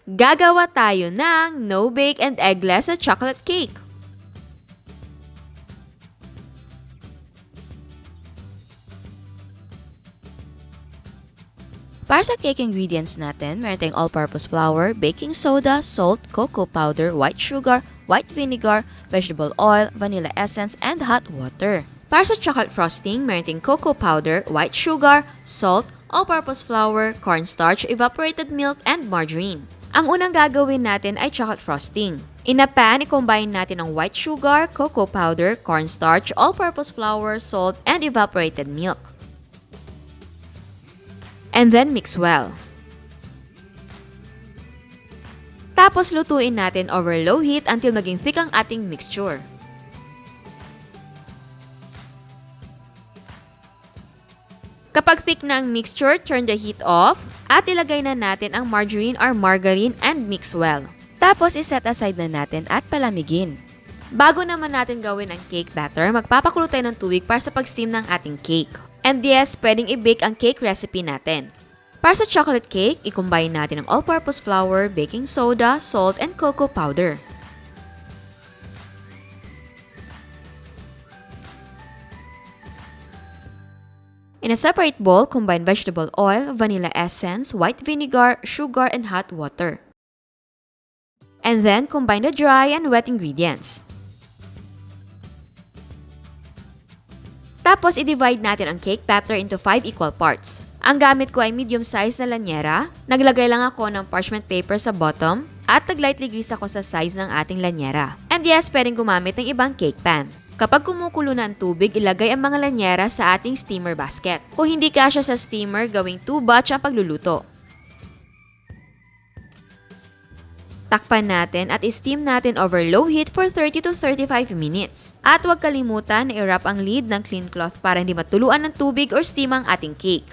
Gagawa tayo ng no-bake and eggless chocolate cake. Para sa cake ingredients natin, meron tayong all-purpose flour, baking soda, salt, cocoa powder, white sugar, white vinegar, vegetable oil, vanilla essence, and hot water. Para sa chocolate frosting, meron tayong cocoa powder, white sugar, salt, all-purpose flour, cornstarch, evaporated milk, and margarine. Ang unang gagawin natin ay chocolate frosting. In a pan, i-combine natin ang white sugar, cocoa powder, cornstarch, all-purpose flour, salt, and evaporated milk. And then mix well. Tapos lutuin natin over low heat until maging thick ang ating mixture. Kapag thick na ang mixture, turn the heat off at ilagay na natin ang margarine and mix well. Tapos iset aside na natin at palamigin. Bago naman natin gawin ang cake batter, magpapakulo tayo ng tubig para sa pag-steam ng ating cake. And yes, pwedeng i-bake ang cake recipe natin. Para sa chocolate cake, i-combine natin ang all-purpose flour, baking soda, salt, and cocoa powder. In a separate bowl, combine vegetable oil, vanilla essence, white vinegar, sugar, and hot water. And then, combine the dry and wet ingredients. Tapos, i-divide natin ang cake batter into 5 equal parts. Ang gamit ko ay medium size na lanyera. Naglagay lang ako ng parchment paper sa bottom at nag-lightly grease ako sa size ng ating lanyera. And yes, pwedeng gumamit ng ibang cake pan. Kapag kumukulo na ang tubig, ilagay ang mga lanyera sa ating steamer basket. Kung hindi kasya sa steamer, gawing 2 batch ang pagluluto. Takpan natin at i-steam natin over low heat for 30 to 35 minutes. At huwag kalimutan na i-wrap ang lid ng clean cloth para hindi matuluan ng tubig or steam ang ating cake.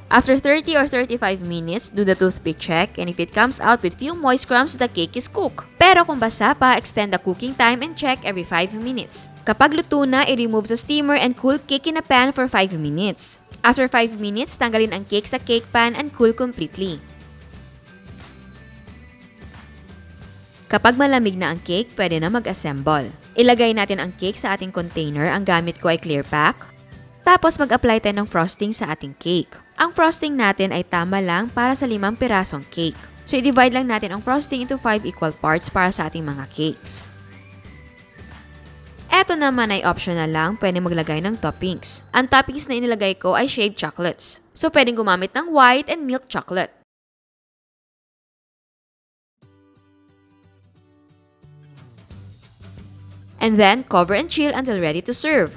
After 30 or 35 minutes, do the toothpick check, and if it comes out with few moist crumbs, the cake is cooked. Pero kung basa pa, extend the cooking time and check every 5 minutes. Kapag luto na, i-remove sa steamer and cool cake in a pan for 5 minutes. After 5 minutes, tanggalin ang cake sa cake pan and cool completely. Kapag malamig na ang cake, pwede na mag-assemble. Ilagay natin ang cake sa ating container. Ang gamit ko ay clear pack. Tapos mag-apply tayo ng frosting sa ating cake. Ang frosting natin ay tama lang para sa 5 pirasong cake. So, i-divide lang natin ang frosting into 5 equal parts para sa ating mga cakes. Eto naman ay optional lang, pwede maglagay ng toppings. Ang toppings na inilagay ko ay shaved chocolates. So, pwedeng gumamit ng white and milk chocolate. And then, cover and chill until ready to serve.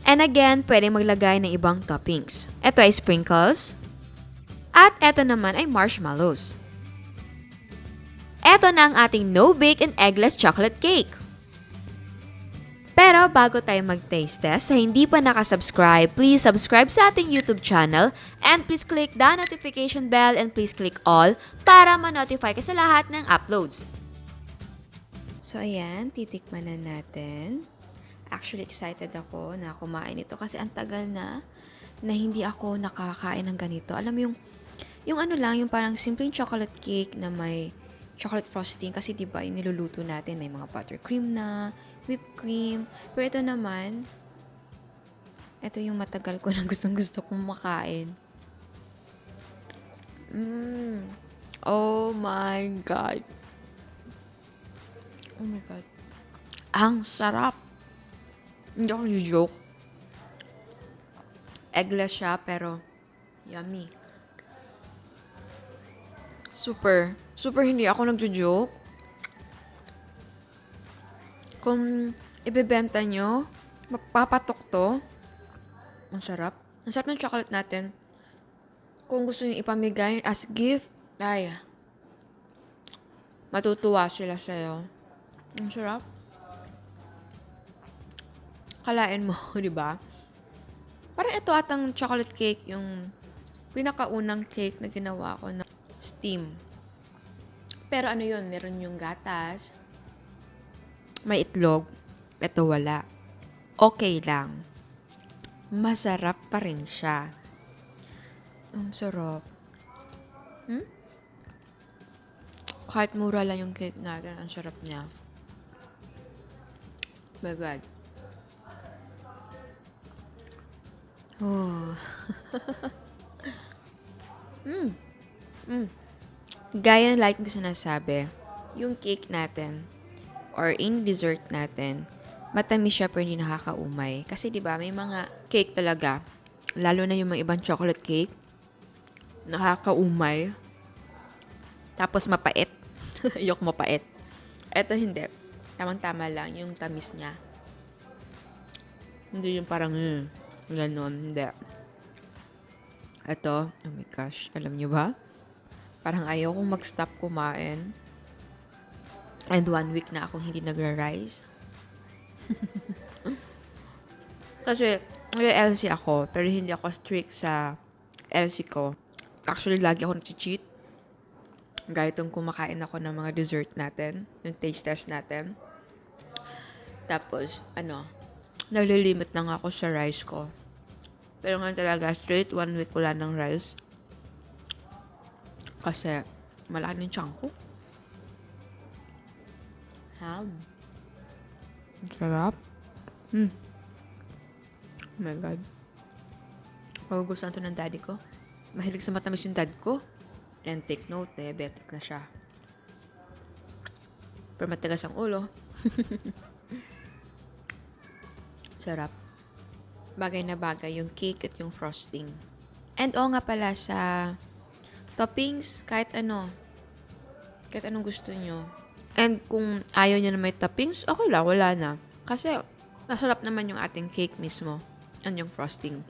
And again, pwede maglagay ng ibang toppings. Ito ay sprinkles. At ito naman ay marshmallows. Ito na ang ating no-bake and eggless chocolate cake. Pero bago tayo mag-taste test, sa hindi pa nakasubscribe, please subscribe sa ating YouTube channel and please click the notification bell and please click all para ma-notify ka sa lahat ng uploads. So ayan, titikman na natin. Actually, excited ako na kumain ito kasi ang tagal na hindi ako nakakain ng ganito. Alam mo yung ano lang, yung parang simpleng chocolate cake na may chocolate frosting kasi diba yung niluluto natin, may mga buttercream na, whipped cream. Pero ito naman, ito yung matagal ko na gustong-gusto kong makain. Oh my God. Oh my God. Ang sarap. Hindi ako joke. Eggless siya, pero yummy. Super hindi ako nagjo-joke. Kung ibebenta nyo, mapapatok to. Ang sarap. Ang sarap ng chocolate natin. Kung gusto nyo ipamigay as gift, ay, matutuwa sila sa'yo. Ang sarap. Kalain mo, di ba? Parang ito atang chocolate cake, yung pinakaunang cake na ginawa ko na steam. Pero ano yun, meron yung gatas, may itlog, ito wala. Okay lang. Masarap pa rin siya. Ang sarap. Kahit mura lang yung cake natin, ang sarap niya. My God. Oh. Gaya ng like ko sinasabi, yung cake natin or any dessert natin, matamis siya pero hindi nakakaumay. Kasi 'di ba, may mga cake talaga, lalo na yung mga ibang chocolate cake, nakakaumay. Tapos mapait. Ayok mapait. Eto hindi. Tamang-tama lang yung tamis niya. Hindi yung parang ganon. Hindi. Eto, oh my gosh, alam niyo ba? Parang ayaw kong mag-stop kumain. And 1 week na akong hindi nagra-rice. Kasi, may LC ako, pero hindi ako strict sa LC ko. Actually, lagi ako nag-cheat. Gaya itong kumakain ako ng mga dessert natin, yung taste test natin. Tapos, naglilimit na nga ako sa rice ko. Pero nga talaga, straight 1 week wala ng rice. Kasi, malaki ng chunk ko. Ang sarap. Oh my God. Magugustuhan to ng daddy ko. Mahilig sa matamis yung dad ko. And take note, diabetic na siya. Pero matigas ang ulo. Sarap. Bagay na bagay yung cake at yung frosting. And nga pala sa toppings, kahit ano. Kahit anong gusto nyo. And kung ayaw nyo na may toppings, okay lang, wala na. Kasi masarap naman yung ating cake mismo. And yung frosting.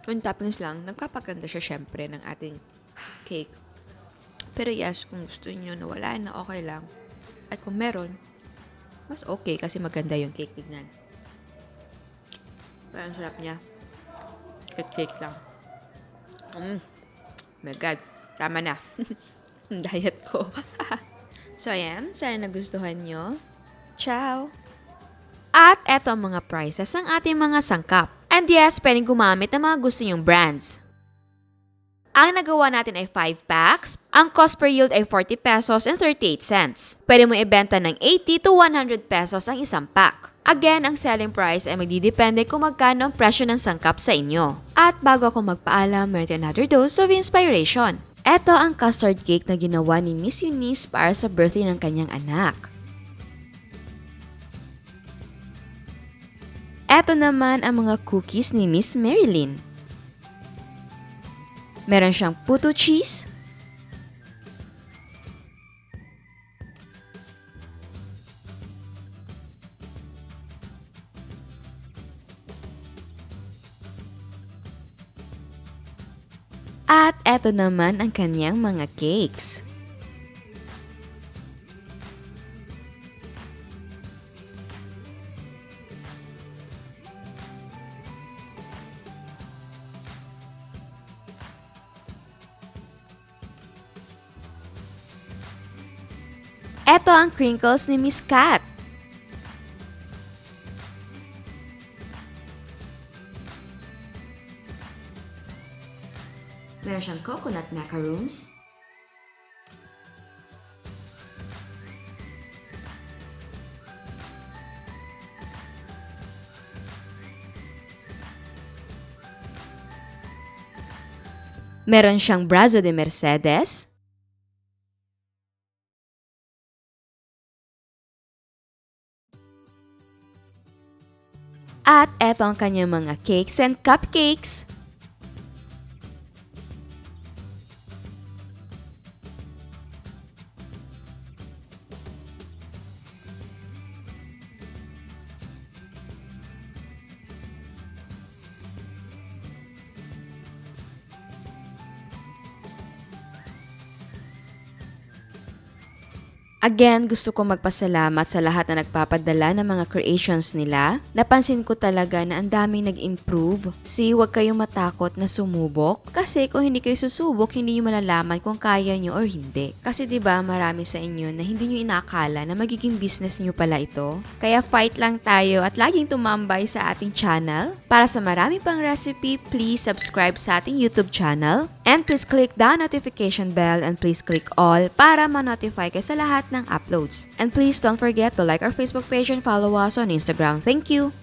Yung toppings lang, nagpapaganda siya syempre ng ating cake. Pero yes, kung gusto nyo na wala na, okay lang. At kung meron, mas okay kasi maganda yung cake tignan. Pero ang sarap niya. Cake lang. My God. Tama na. Diet ko. So, ayan. Sana nagustuhan nyo. Ciao! At eto ang mga prices ng ating mga sangkap. And yes, pwedeng gumamit ng mga gusto nyong brands. Ang nagawa natin ay 5 packs. Ang cost per yield ay 40 pesos and 38 cents. Pwede mo ibenta ng 80 to 100 pesos ang isang pack. Again, ang selling price ay magdidepende kung magkano ang presyo ng sangkap sa inyo. At bago ako magpaalam, meron another dose of inspiration. Ito ang custard cake na ginawa ni Miss Eunice para sa birthday ng kanyang anak. Ito naman ang mga cookies ni Miss Marilyn. Meron siyang puto cheese, at eto naman ang kanyang mga cakes. Eto ang crinkles ni Miss Kat. Meron siyang coconut macaroons. Meron siyang brazo de Mercedes. At eto ang kanyang mga cakes and cupcakes. Again, gusto ko magpasalamat sa lahat na nagpapadala ng mga creations nila. Napansin ko talaga na ang daming nag-improve. See, huwag kayong matakot na sumubok. Kasi kung hindi kayo susubok, hindi nyo malalaman kung kaya nyo or hindi. Kasi 'di ba, marami sa inyo na hindi nyo inaakala na magiging business nyo pala ito. Kaya fight lang tayo at laging tumambay sa ating channel. Para sa marami pang recipe, please subscribe sa ating YouTube channel. And please click the notification bell and please click all para ma-notify kayo sa lahat ng uploads. And please don't forget to like our Facebook page and follow us on Instagram. Thank you!